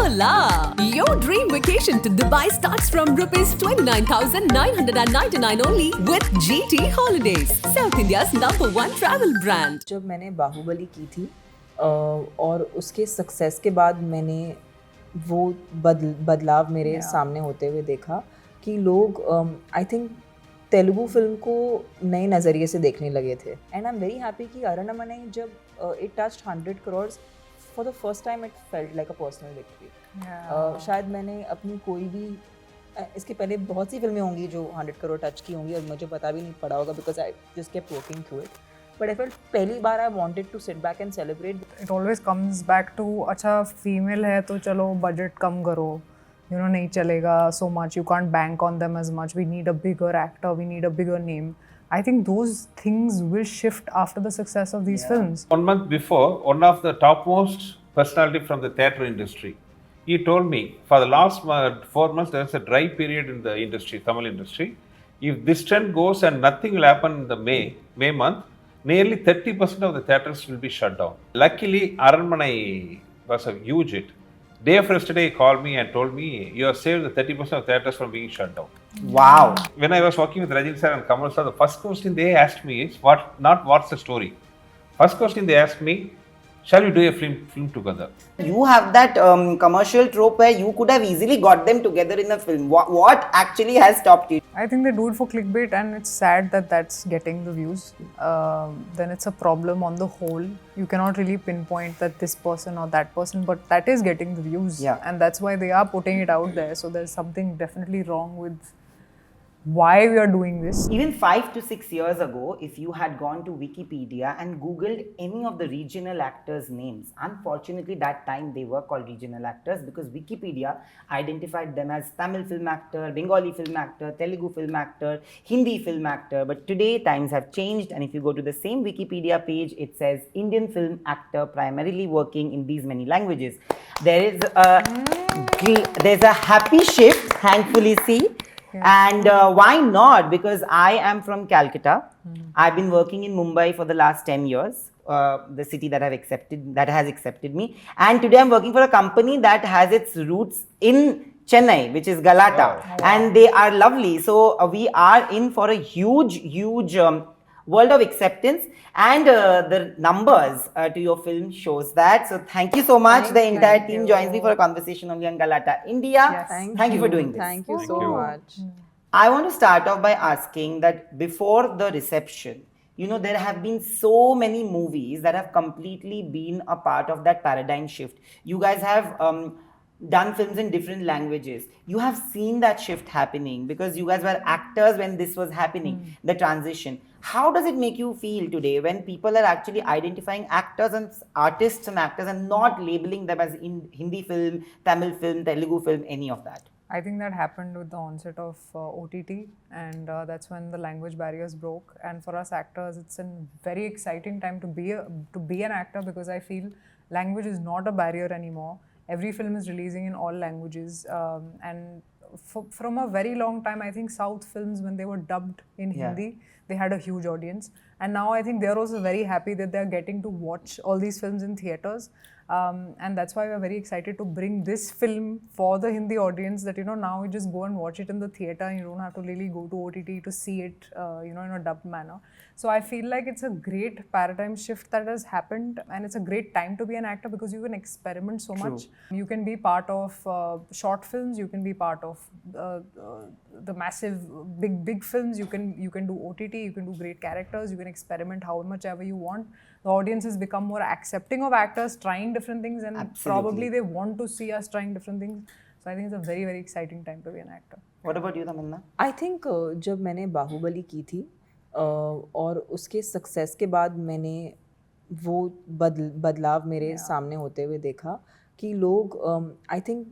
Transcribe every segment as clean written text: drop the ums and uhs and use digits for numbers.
Tamannaah! Your dream vacation to Dubai starts from rupees 29,999 only with GT Holidays, South India's #1 travel brand. जब मैंने बाहुबली की थी और उसके सक्सेस के बाद मैंने वो बदलाव मेरे सामने होते हुए देखा कि लोग आई थिंक तेलुगु फिल्म को नए नज़रिए से देखने लगे थे. And I am very happy कि अरनमनई जब it touched 100 crores for the first time it felt like a personal victory. शायद मैंने अपनी कोई भी इसके पहले बहुत सी फिल्में होंगी जो 100 crore टच की होंगी और मुझे पता भी नहीं पड़ा होगा because I just kept working through it. But I felt पहली बार I wanted to sit back and celebrate. It always comes back to अच्छा फीमेल है तो चलो बजट कम करो, नहीं चलेगा so much, you can't bank on them as much, we need a bigger actor, we need a bigger name. I think those things will shift after the success of these films. 1 month before, one of the topmost personality from the theatre industry, he told me for the last 4 months there is a dry period in the industry, Tamil industry. If this trend goes and nothing will happen in the May month, nearly 30% of the theatres will be shut down. Luckily, Aranmanai was a huge hit. Day after yesterday, he called me and told me, you have saved the 30% of theatres from being shut down. Wow. When I was working with Rajinikanth sir and Kamal sir, the first question they asked me is, not what's the story. First question they asked me, shall we do a film together? You have that commercial trope where you could have easily got them together in a film. What actually has stopped you? I think they do it for clickbait and it's sad that that's getting the views. Then it's a problem on the whole. You cannot really pinpoint that this person or that person, but that is getting the views. Yeah. And that's why they are putting it out there. So there's something definitely wrong with why we are doing this. Even 5 to 6 years ago, if you had gone to Wikipedia and Googled any of the regional actors' names, unfortunately that time they were called regional actors because Wikipedia identified them as Tamil film actor, Bengali film actor, Telugu film actor, Hindi film actor. But today times have changed, and if you go to the same Wikipedia page, it says Indian film actor primarily working in these many languages. There's a happy shift, thankfully. See. And why not? Because I am from Calcutta. I've been working in Mumbai for the last 10 years, the city that has accepted me. And today I'm working for a company that has its roots in Chennai, which is Galatta. Wow. And they are lovely. So we are in for a huge world of acceptance, and the numbers to your film shows that. So thank you so much. The entire team joins me for a conversation only on Galatta India. Yes. Thank you for doing this. Thank you so much. I want to start off by asking that before the reception, there have been so many movies that have completely been a part of that paradigm shift. You guys have done films in different languages. You have seen that shift happening because you guys were actors when this was happening, the transition. How does it make you feel today when people are actually identifying actors and artists and actors and not labeling them as in Hindi film, Tamil film, Telugu film, any of that? I think that happened with the onset of OTT, and that's when the language barriers broke. And for us actors, it's a very exciting time to be an actor because I feel language is not a barrier anymore. Every film is releasing in all languages, and from a very long time, I think South films, when they were dubbed in Hindi, they had a huge audience. And now I think they're also very happy that they're getting to watch all these films in theatres. And that's why we're very excited to bring this film for the Hindi audience, that now you just go and watch it in the theatre and you don't have to really go to OTT to see it in a dubbed manner. So I feel like it's a great paradigm shift that has happened, and it's a great time to be an actor because you can experiment so much. You can be part of short films, you can be part of the massive big films, you can do OTT, you can do great characters, you can experiment how much ever you want. The audience has become more accepting of actors trying different things, and probably they want to see us trying different things. So I think it's a very, very exciting time to be an actor. What about you, Tamannaah? I think जब मैंने बाहुबली की थी और उसके success के बाद मैंने वो बदलाव मेरे सामने होते हुए देखा कि लोग आई थिंक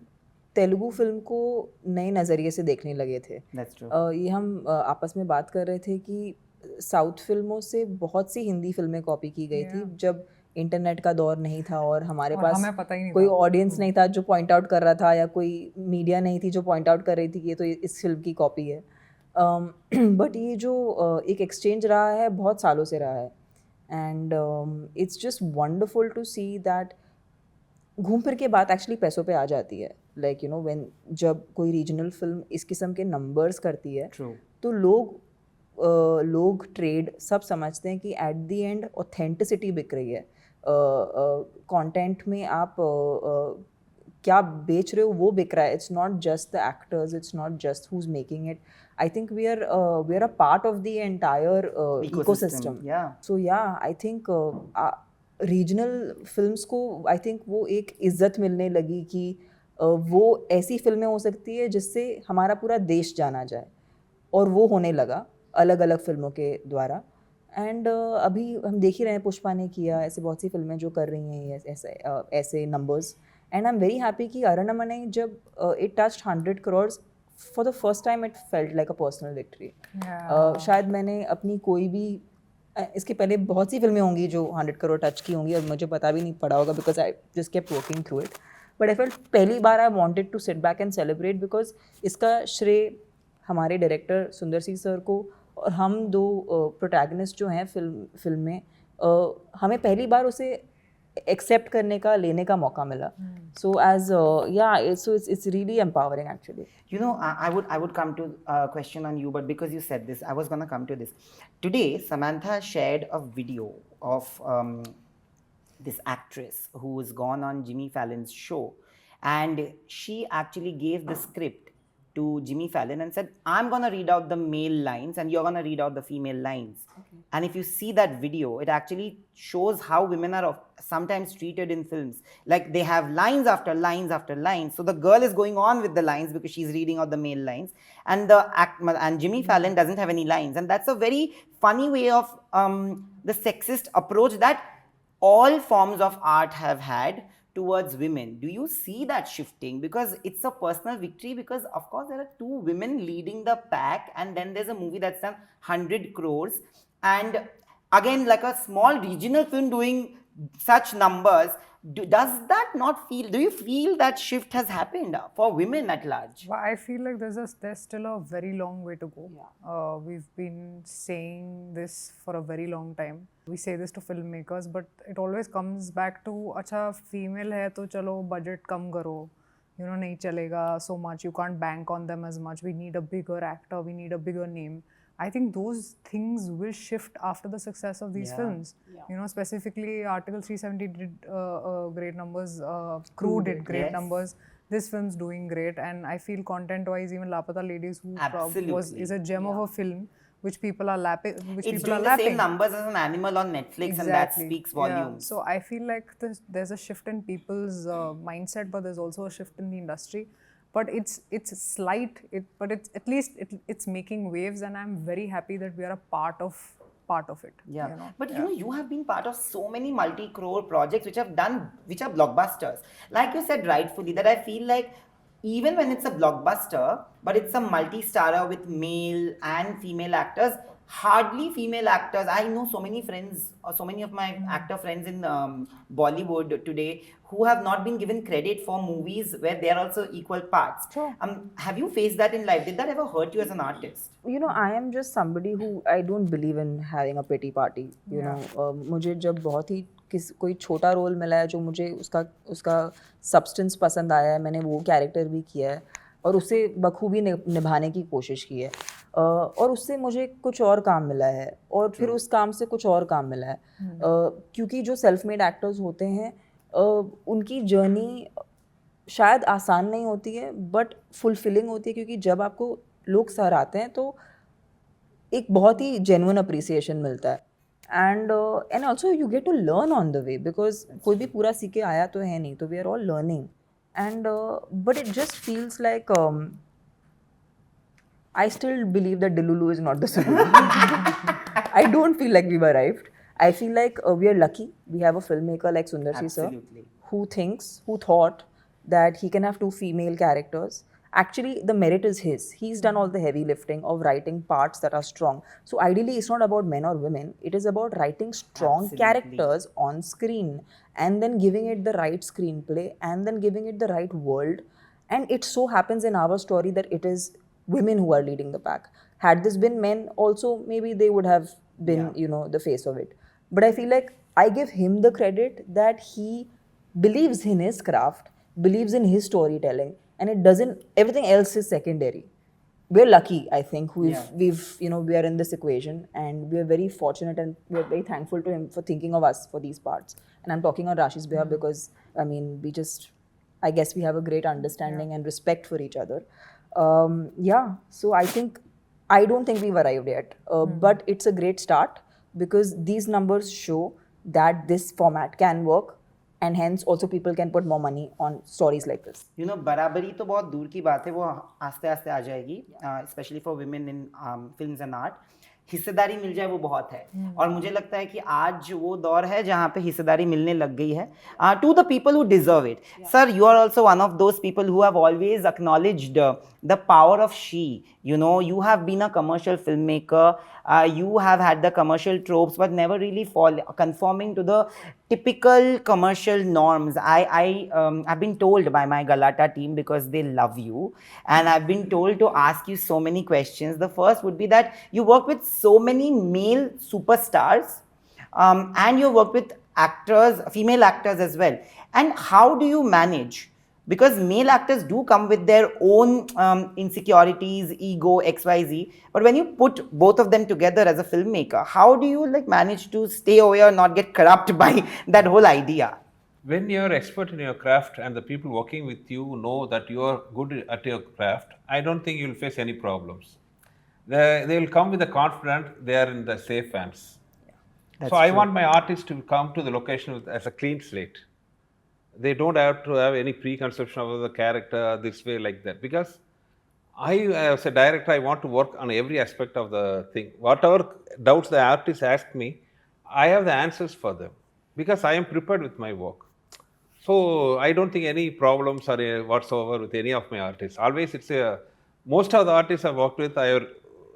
तेलुगु फिल्म को नए नज़रिए से देखने लगे थे. ये हम आपस में बात कर रहे थे कि साउथ फिल्मों से बहुत सी हिंदी फिल्में कॉपी की गई थी जब इंटरनेट का दौर नहीं था और हमारे पास कोई ऑडियंस नहीं था जो पॉइंट आउट कर रहा था, या कोई मीडिया नहीं थी जो पॉइंट आउट कर रही थी कि ये तो इस फिल्म की कॉपी है. बट ये जो एक एक्सचेंज रहा है बहुत सालों से रहा है, and it's just wonderful to see that घूम फिर के बात एक्चुअली पैसों पे आ जाती है, लाइक यू नो व्हेन जब कोई रीजनल फिल्म इस किस्म के नंबर्स करती है तो लोग ट्रेड सब समझते हैं कि एट द एंड ऑथेंटिसिटी बिक रही है, कंटेंट में आप क्या बेच रहे हो वो बिक रहा है. It's not just the actors, it's not just who is making it. I think we are a part of the entire ecosystem. Yeah. So yeah, I think regional films को आई थिंक वो एक इज्जत मिलने लगी कि वो ऐसी फिल्में हो सकती है जिससे हमारा पूरा देश जाना जाए, और वो होने लगा अलग अलग फिल्मों के द्वारा. एंड अभी हम देख ही रहे हैं, पुष्पा ने किया, ऐसे बहुत सी फिल्में जो कर रही हैं ऐसे numbers. And I am very happy कि अरणमनई जब it touched 100 crores, for the first time it felt like a personal victory. शायद मैंने अपनी कोई भी इसके पहले बहुत सी फिल्में होंगी जो 100 crore टच की होंगी और मुझे पता भी नहीं पड़ा होगा because I just kept working through it. But I felt पहली बार I wanted to sit back and celebrate because इसका श्रेय हमारे डायरेक्टर सुंदर सी सर को और हम दो प्रोटैगनिस्ट जो हैं फिल्म में, हमें पहली बार उसे एक्सेप्ट करने का, लेने का मौका मिला. So as it's really empowering actually. You know, I would come to a question on you, but because you said this, I was gonna come to this. Today, Samantha shared a video of this actress who has gone on Jimmy Fallon's show, and she actually gave the script to Jimmy Fallon and said, I'm gonna read out the male lines and you're gonna read out the female lines. Okay. And if you see that video, it actually shows how women are sometimes treated in films. Like they have lines after lines after lines. So the girl is going on with the lines because she's reading out the male lines, and and Jimmy Fallon doesn't have any lines. And that's a very funny way of the sexist approach that all forms of art have had towards women. Do you see that shifting? Because it's a personal victory, because of course there are two women leading the pack, and then there's a movie that's done 100 crores, and again like a small regional film doing such numbers. Does that not feel, do you feel that shift has happened for women at large? Well, I feel like there's still a very long way to go. We've been saying this for a very long time. We say this to filmmakers, but it always comes back to, अच्छा female है तो चलो budget कम करो, you know, नहीं चलेगा so much, you can't bank on them as much, we need a bigger actor, we need a bigger name. I think those things will shift after the success of these films. You know, specifically Article 370 did great numbers, Crew did great numbers. This film's doing great, and I feel content-wise, even Lapata Ladies, who is a gem of a film, which people are lapping. It's doing the same numbers as an Animal on Netflix, and that speaks volumes. Yeah. So I feel like there's a shift in people's mindset, but there's also a shift in the industry. But it's slight, but it's at least it's making waves, and I'm very happy that we are a part of it. Yeah, you know? But you know, you have been part of so many multi-crore projects which are blockbusters. Like you said rightfully, that I feel like even when it's a blockbuster, but it's a multi-starrer with male and female actors, hardly female actors. I know so many friends, or so many of my actor friends in Bollywood today who have not been given credit for movies where they are also equal parts. Sure. Have you faced that in life? Did that ever hurt you as an artist? You know, I am just somebody who, I don't believe in having a pity party. You know, मुझे जब बहुत ही कोई छोटा role मिला है जो मुझे उसका सब्सटेंस पसंद आया है, मैंने वो कैरेक्टर भी किया है और उसे बखूबी निभाने की कोशिश की है, और उससे मुझे कुछ और काम मिला है, और फिर उस काम से कुछ और काम मिला है. क्योंकि जो सेल्फ मेड एक्टर्स होते हैं उनकी जर्नी शायद आसान नहीं होती है, बट फुलफिलिंग होती है, क्योंकि जब आपको लोग सराहते हैं तो एक बहुत ही जेन्युइन अप्रिसिएशन मिलता है. And also you get to learn on the way, because कोई भी पूरा सीखे आया तो है नहीं, तो we are all learning. And but it just feels like I still believe that Delulu is not the solution. I don't feel like we've arrived. I feel like we are lucky. We have a filmmaker like Sundar C sir, who thought that he can have two female characters. Actually, the merit is his. He's done all the heavy lifting of writing parts that are strong. So ideally, it's not about men or women. It is about writing strong characters on screen, and then giving it the right screenplay, and then giving it the right world. And it so happens in our story that it is women who are leading the pack. Had this been men also, maybe they would have been, you know, the face of it. But I feel like I give him the credit that he believes in his craft, believes in his storytelling, and it doesn't. Everything else is secondary. We're lucky, I think. We are in this equation, and we are very fortunate, and we're very thankful to him for thinking of us for these parts. And I'm talking on Rashi's behalf because I guess we have a great understanding and respect for each other. So I don't think we've arrived yet, but it's a great start because these numbers show that this format can work, and hence also people can put more money on stories like this. You know, बराबरी तो बहुत दूर की बात है, वो आस्ते आस्ते आ जाएगी, especially for women in films and art. हिस्सेदारी मिल जाए वो बहुत है, और मुझे लगता है कि आज वो दौर है जहाँ पे हिस्सेदारी मिलने लग गई है. To the people who deserve it. Sir, you are also one of those people who have always acknowledged the power of she. You know, you have been a commercial filmmaker, you have had the commercial tropes, but never really conforming to the typical commercial norms. I've been told by my Galatta team, because they love you, and I've been told to ask you so many questions. The first would be that you work with so many male superstars, and you work with actors, female actors as well. And how do you manage? Because male actors do come with their own insecurities, ego, XYZ. But when you put both of them together as a filmmaker, how do you manage to stay away or not get corrupt by that whole idea? When you're expert in your craft and the people working with you know that you are good at your craft, I don't think you'll face any problems. They will come with the confidence they are in the safe hands. So I want my artists to come to the location as a clean slate. They don't have to have any preconception of the character this way, like that. Because I, as a director, I want to work on every aspect of the thing. Whatever doubts the artists ask me, I have the answers for them. Because I am prepared with my work. So I don't think any problems are whatsoever with any of my artists. Always most of the artists I've worked with, I have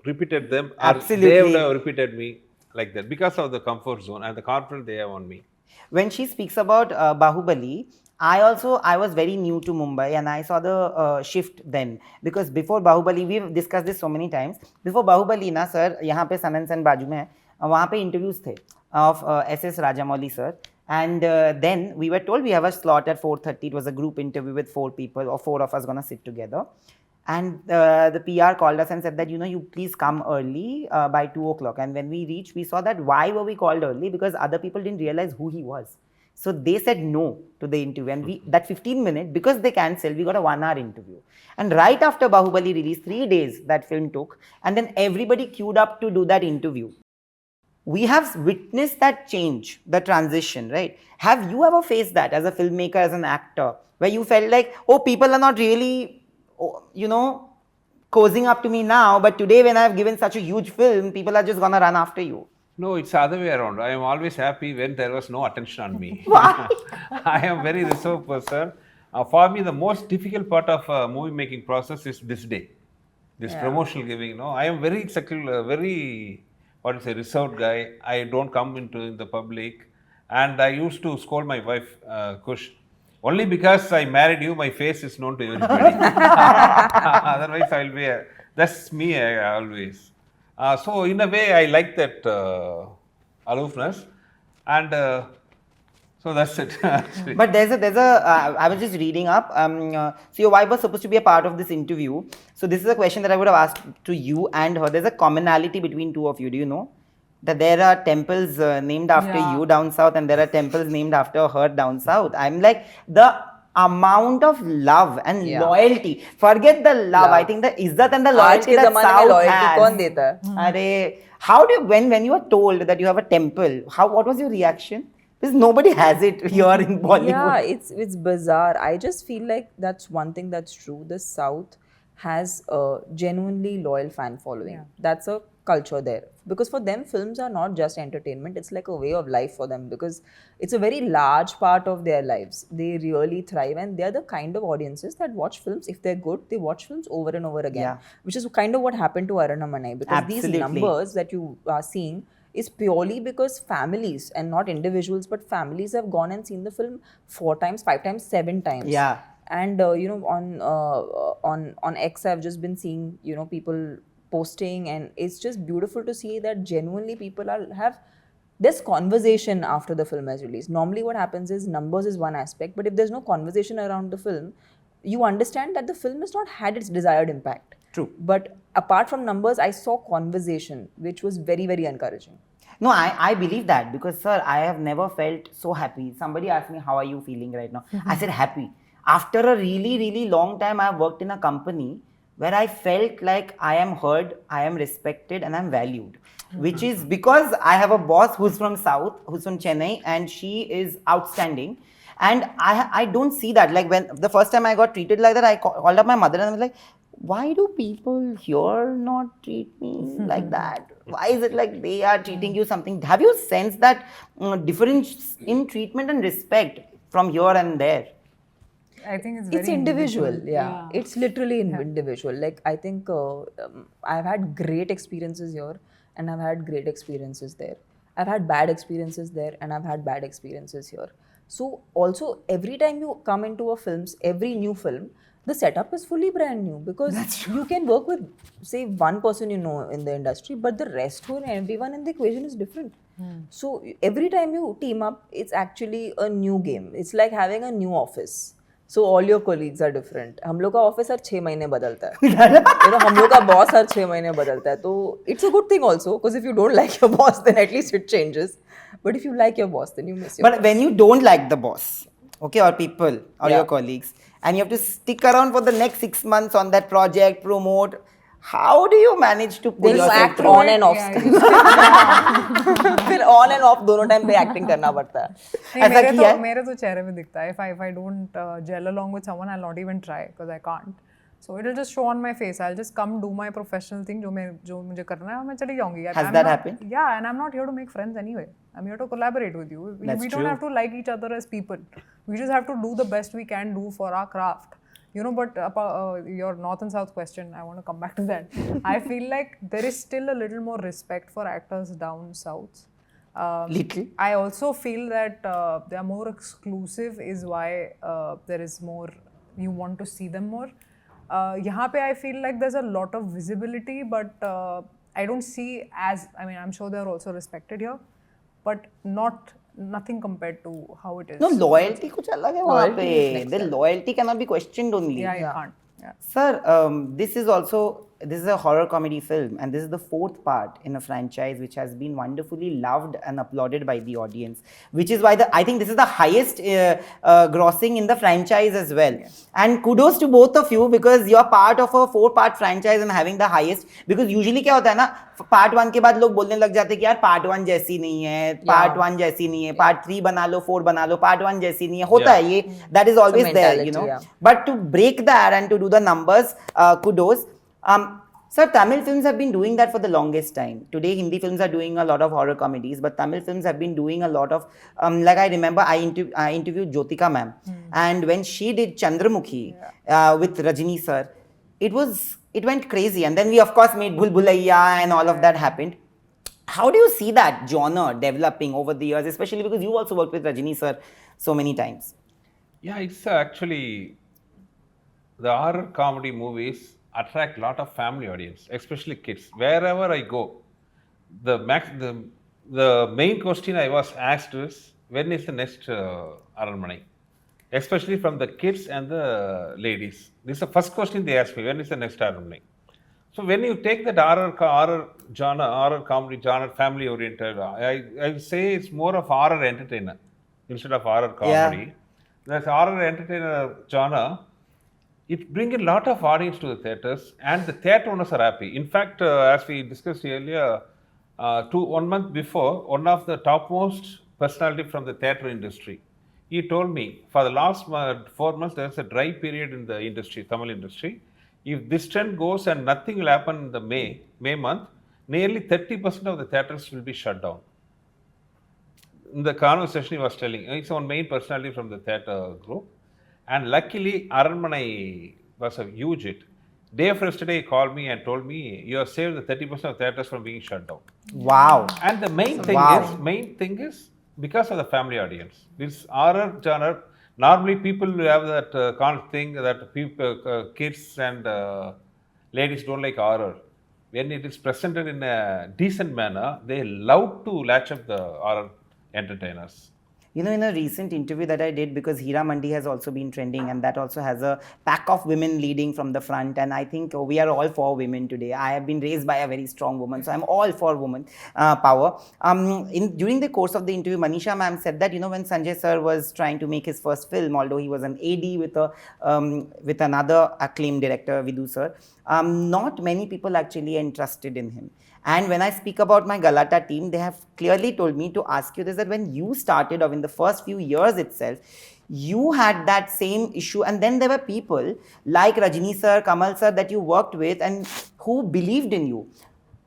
repeated them. Absolutely. They would have repeated me like that because of the comfort zone and the confidence they have on me. When she speaks about Baahubali, I was very new to Mumbai, and I saw the shift then. Because before Baahubali, we've discussed this so many times. Before Baahubali, na sir, यहाँ पे Sun and Sun बाजू में है, वहाँ पे interviews थे of SS Rajamouli sir. And then we were told we have a slot at 4:30. It was a group interview with 4 people, or 4 of us gonna sit together. And the PR called us and said that, you please come early by 2 o'clock. And when we reached, we saw that why were we called early? Because other people didn't realize who he was. So they said no to the interview. And that 15 minutes, because they cancelled, we got a 1-hour interview. And right after Baahubali release, 3 days that film took. And then everybody queued up to do that interview. We have witnessed that change, the transition, right? Have you ever faced that as a filmmaker, as an actor, where you felt like, oh, people are not really cozying up to me now, but today when I've given such a huge film, people are just gonna run after you? No, it's the other way around. I am always happy when there was no attention on me. Why? I am very reserved person. For me, the most difficult part of movie making process is this day, this promotional giving. I am very reserved guy. I don't come into the public, and I used to scold my wife, Kush. Only because I married you, my face is known to everybody. Otherwise, I'll be that's me always. So in a way, I like that aloofness, and so that's it. But there's a I was just reading up. So your wife was supposed to be a part of this interview. So this is a question that I would have asked to you and her. There's a commonality between two of you. Do you know that there are temples named after you down south, and there are temples named after her down south? I'm like, the amount of love and loyalty. Forget the love. I think the izzat and the loyalty that South has. कौन देता है? How do you, when you are told that you have a temple, what was your reaction? Because nobody has it here in Bollywood. Yeah, it's bizarre. I just feel like that's one thing that's true. The South has a genuinely loyal fan following. Yeah. That's a culture there. Because for them, films are not just entertainment. It's like a way of life for them, because it's a very large part of their lives. They really thrive, and they're the kind of audiences that watch films. If they're good, they watch films over and over again. Yeah. Which is kind of what happened to Aranmanai. Because Absolutely. these numbers that you are seeing is purely because families, and not individuals, but families have gone and seen the film 4 times, 5 times, 7 times. Yeah. And on X, I've just been seeing people posting, and it's just beautiful to see that genuinely people have there's conversation after the film is released. Normally what happens is numbers is one aspect, but if there's no conversation around the film, you understand that the film has not had its desired impact. True. But apart from numbers, I saw conversation, which was very, very encouraging. No, I believe that because, sir, I have never felt so happy. Somebody asked me, how are you feeling right now? I said, happy. After a really, really long time, I have worked in a company where I felt like I am heard, I am respected, and I'm valued. Which is because I have a boss who's from South, who's from Chennai, and she is outstanding. And I don't see that. Like when the first time I got treated like that, I called up my mother and I was like, why do people here not treat me like that? Why is it like they are treating you something? Have you sensed that difference in treatment and respect from here and there? I think it's very It's individual. Yeah. It's literally individual. Like I think I've had great experiences here and I've had great experiences there. I've had bad experiences there and I've had bad experiences here. So also every time you come into a films, every new film, the setup is fully brand new because you can work with, say, one person you know in the industry, but the rest who and everyone in the equation is different. So every time you team up, it's actually a new game. It's like having a new office. So all your colleagues are different. हम लोग का office हर 6 महीने बदलता है. हम लोग का boss हर 6 महीने बदलता है. तो it's a good thing also because if you don't like your boss, then at least it changes. But if you like your boss, then you miss your But boss. when you don't like the boss, okay, or people or your colleagues, and you have to stick around for the next 6 months on that project, promote, how do you manage to pull Then you yourself act through? on and off. फिर on and off दोनों time पे acting करना पड़ता है. नहीं, मेरे तो चेहरे में दिखता है. If I don't gel along with someone, I'll not even try because I can't. So it'll just show on my face. I'll just come do my professional thing जो मुझे करना है और मैं चली जाऊँगी. Has that happened? Yeah, and I'm not here to make friends anyway. I'm here to collaborate with you. We don't have to like each other as people. We just have to do the best we can do for our craft. You know, but your north and south question, I want to come back to that. I feel like there is still a little more respect for actors down south. Little? I also feel that they are more exclusive is why there is more, you want to see them more. Yahan pe I feel like there's a lot of visibility, but I don't see as, I mean, I'm sure they're also respected here, but nothing compared to how it is. No, loyalty कुछ अलग है वहाँ पे. The loyalty cannot be questioned only. Yeah, you can't. Yeah. Sir, this is a horror comedy film, and this is the 4th part in a franchise which has been wonderfully loved and applauded by the audience, which is why I think this is the highest grossing in the franchise as well. Yes. And kudos to both of you because you're part of a 4-part franchise and having the highest, because usually क्या होता है ना, part 1 के बाद लोग बोलने लग जाते हैं कि यार part 1 जैसी नहीं है, part 1 जैसी नहीं है, part 3 बना लो, 4 बना लो, part 1 जैसी नहीं है, होता है ये, that is always there, you know. Yeah. But to break that and to do the numbers, kudos. Sir, Tamil films have been doing that for the longest time. Today, Hindi films are doing a lot of horror comedies, but Tamil films have been doing a lot of, like I remember I interviewed Jyotika ma'am, and when she did Chandramukhi with Rajini sir, it went crazy. And then we of course made Bhul Bhulaiya and all of that happened. How do you see that genre developing over the years, especially because you also worked with Rajini sir so many times? Yeah, it's actually the horror comedy movies attract a lot of family audience, especially kids. Wherever I go, the main question I was asked is, when is the next Aranmanai? Especially from the kids and the ladies. This is the first question they ask me, when is the next Aranmanai? So when you take that horror genre, horror comedy genre, family oriented, I say it's more of horror entertainer instead of horror comedy. Yeah. There's horror entertainer genre. It brings a lot of audience to the theatres, and the theatre owners are happy. In fact, as we discussed earlier, 1 month before, one of the topmost personality from the theatre industry, he told me, for the last 4 months, there's a dry period in the industry, Tamil industry. If this trend goes and nothing will happen in the May month, nearly 30% of the theatres will be shut down. In the conversation he was telling, it's one main personality from the theatre group. And luckily, Aranmanai was a huge hit. Day after yesterday, he called me and told me, you have saved the 30% of theatres from being shut down. Wow. And the main thing is because of the family audience. This horror genre, normally people have that kind of thing that people, kids and ladies don't like horror. when it is presented in a decent manner, they love to latch up the horror entertainers. You know, in a recent interview that I did, because Hira Mandi has also been trending, and that also has a pack of women leading from the front. And I think we are all for women today. I have been raised by a very strong woman, so I'm all for woman power. During the course of the interview, Manisha ma'am said that, you know, when Sanjay sir was trying to make his first film, although he was an AD with another acclaimed director, Vidu sir, not many people actually entrusted in him. And when I speak about my Galatta team, they have clearly told me to ask you this, that when you started, or in the first few years itself, you had that same issue, and then there were people like Rajini sir, Kamal sir that you worked with and who believed in you.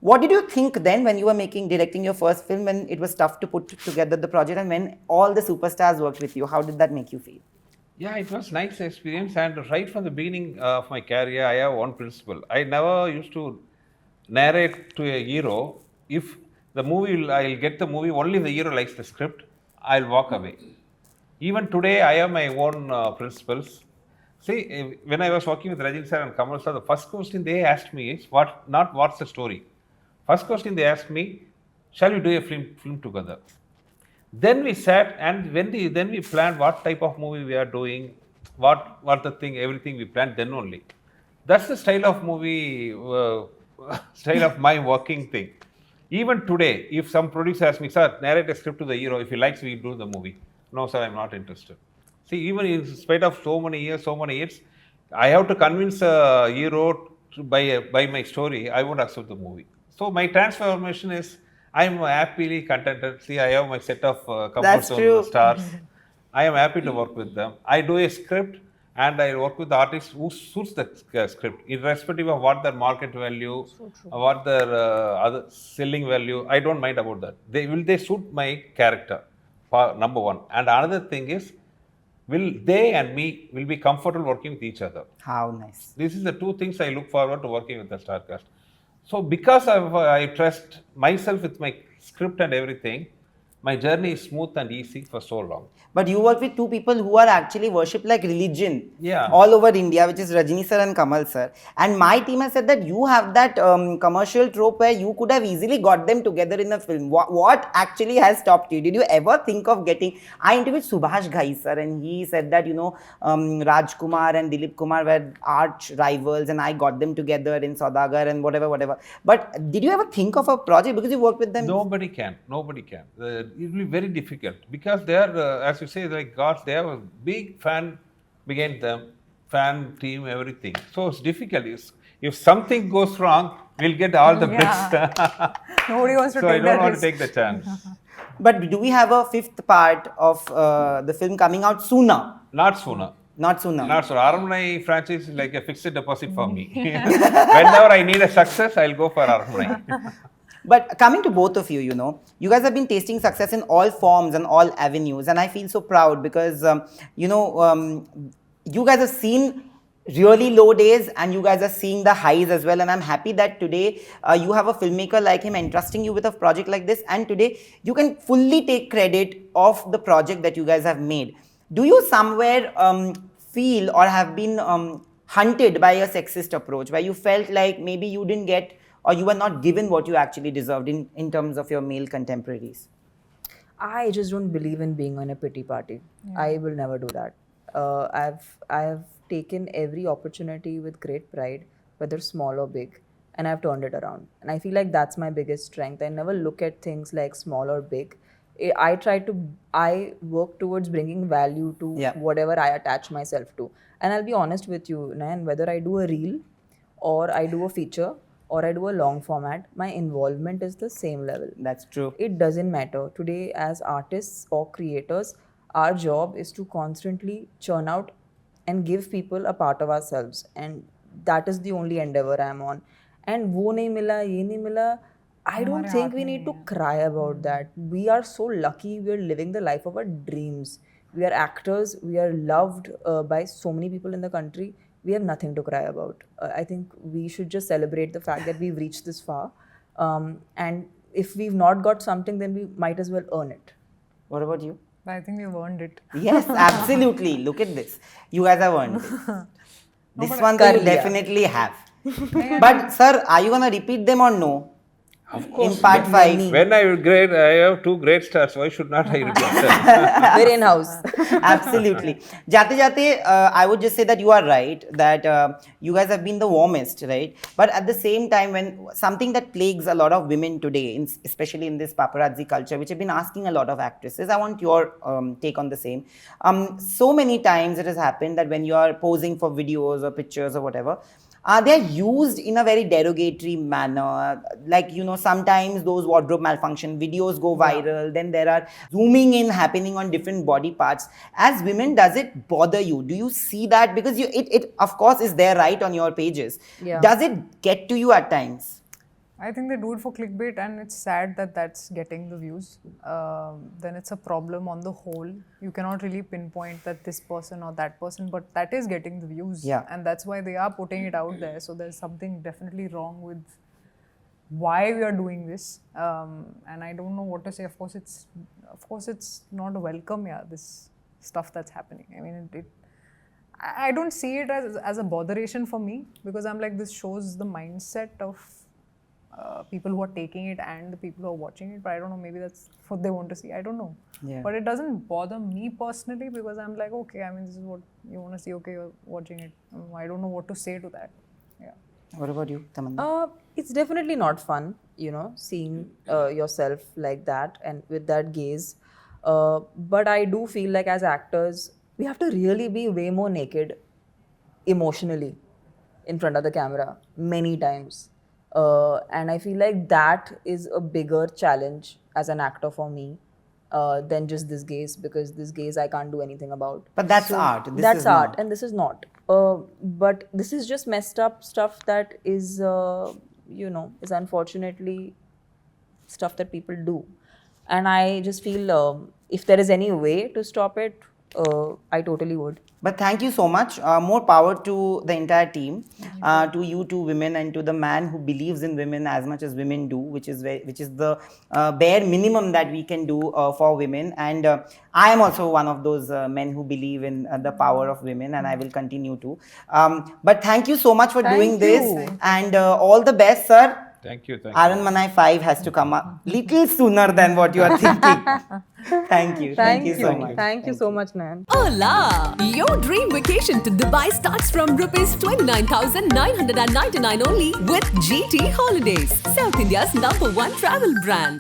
What did you think then when you were directing your first film, when it was tough to put together the project, and when all the superstars worked with you? How did that make you feel? Yeah, it was nice experience, and right from the beginning of my career, I have one principle. I never used to narrate to a hero. If the movie, I'll get the movie only if the hero likes the script, I'll walk away. Even today, I have my own principles. See, when I was working with Rajini sir and Kamal sir, the first question they asked me is, not what's the story. First question they asked me, shall we do a film together? Then we sat, and then we planned what type of movie we are doing, what the thing, everything we planned then only. That's the style of movie, style of my working thing. Even today, if some producer asks me, sir, narrate a script to the hero, if he likes, we do the movie. No, sir, I'm not interested. See, even in spite of so many years, I have to convince a hero to buy my story, I won't accept the movie. So my transformation is, I'm happily contented. See, I have my set of comfort zone stars. I am happy to work with them. I do a script, and I work with the artists who suits the script, irrespective of what their market value, what their other selling value. I don't mind about that. They suit my character, number one. And another thing is, will they and me will be comfortable working with each other. How nice. This is the two things I look forward to working with the star cast. So because I trust myself with my script and everything, my journey is smooth and easy for so long. But you work with two people who are actually worshipped like religion Yeah. all over India, which is Rajini sir and Kamal sir. And my team has said that you have that commercial trope where you could have easily got them together in a film. What actually has stopped you? Did you ever think of getting... I interviewed Subhash Ghai sir, and he said that, you know, Rajkumar and Dilip Kumar were arch rivals, and I got them together in Saudagar and whatever. But did you ever think of a project because you worked with them? Nobody can. It will be very difficult because they are, as you say, like gods, they have a big fan behind them, fan team, everything. So it's difficult. If something goes wrong, we'll get all the bricks. Nobody wants to so take I don't that want risk. to take the chance. But do we have a fifth part of the film coming out sooner? Not sooner. Aranmanai franchise is like a fixed deposit for me. Whenever I need a success, I'll go for Aranmanai. But coming to both of you, you know, you guys have been tasting success in all forms and all avenues, and I feel so proud because, you guys have seen really low days and you guys are seeing the highs as well, and I'm happy that today you have a filmmaker like him entrusting you with a project like this, and today you can fully take credit of the project that you guys have made. Do you somewhere feel or have been hunted by a sexist approach where you felt like maybe you didn't get or you were not given what you actually deserved in terms of your male contemporaries? I just don't believe in being on a pity party. I will never do that. I've taken every opportunity with great pride, whether small or big, and I've turned it around. And I feel like that's my biggest strength. I never look at things like small or big. I work towards bringing value to whatever I attach myself to. And I'll be honest with you, Nayan, whether I do a reel or I do a feature or I do a long format, my involvement is the same level. That's true. It doesn't matter. Today, as artists or creators, our job is to constantly churn out and give people a part of ourselves. And that is the only endeavor I'm on. And wo nahi mila, ye nahi mila, I don't think we need to cry about that. We are so lucky. We're living the life of our dreams. We are actors. We are loved by so many people in the country. We have nothing to cry about. I think we should just celebrate the fact that we've reached this far. And if we've not got something, then we might as well earn it. What about you? I think we've earned it. Yes, absolutely. Look at this. You guys have earned it. This one you definitely have. But sir, are you gonna repeat them or no? Of course. In part 5. When I have 2 great stars, why should not I repeat them? We're in house. Absolutely. Jate, I would just say that you are right, that you guys have been the warmest, right? But at the same time, when something that plagues a lot of women today, especially in this paparazzi culture, which I've been asking a lot of actresses, I want your take on the same. So many times it has happened that when you are posing for videos or pictures or whatever, they're used in a very derogatory manner. Like, sometimes those wardrobe malfunction videos go viral. Then there are zooming in happening on different body parts. As women, does it bother you? Do you see that? Because it of course is there right on your pages. Yeah. Does it get to you at times? I think they do it for clickbait, and it's sad that that's getting the views. Then it's a problem on the whole. You cannot really pinpoint that this person or that person, but that is getting the views. Yeah. And that's why they are putting it out there. So there's something definitely wrong with why we are doing this. And I don't know what to say. Of course, it's not welcome. Yeah, this stuff that's happening. I mean, I don't see it as a botheration for me, because I'm like, this shows the mindset of people who are taking it and the people who are watching it. But I don't know, maybe that's what they want to see. I don't know. Yeah. But it doesn't bother me personally, because I'm like, okay, I mean, this is what you want to see. Okay, you're watching it. I don't know what to say to that. Yeah. What about you, Tamannaah? It's definitely not fun, seeing yourself like that and with that gaze. But I do feel like as actors, we have to really be way more naked emotionally in front of the camera many times. And I feel like that is a bigger challenge as an actor for me than just this gaze, because this gaze I can't do anything about. But that's art. That's art, and this is not. But this is just messed up stuff that is, is unfortunately stuff that people do. And I just feel if there is any way to stop it, I totally would. But thank you so much. More power to the entire team, to you two women, and to the man who believes in women as much as women do, which is the bare minimum that we can do for women. And I am also one of those men who believe in the power of women, and I will continue to. But thank you so much for doing this, and all the best, sir. Thank you. Aranmanai 5 has to come up little sooner than what you are thinking. Thank you. Thank you so much. Thank you so much, Nayan. Hola! Your dream vacation to Dubai starts from rupees 29,999 only with GT Holidays, South India's #1 travel brand.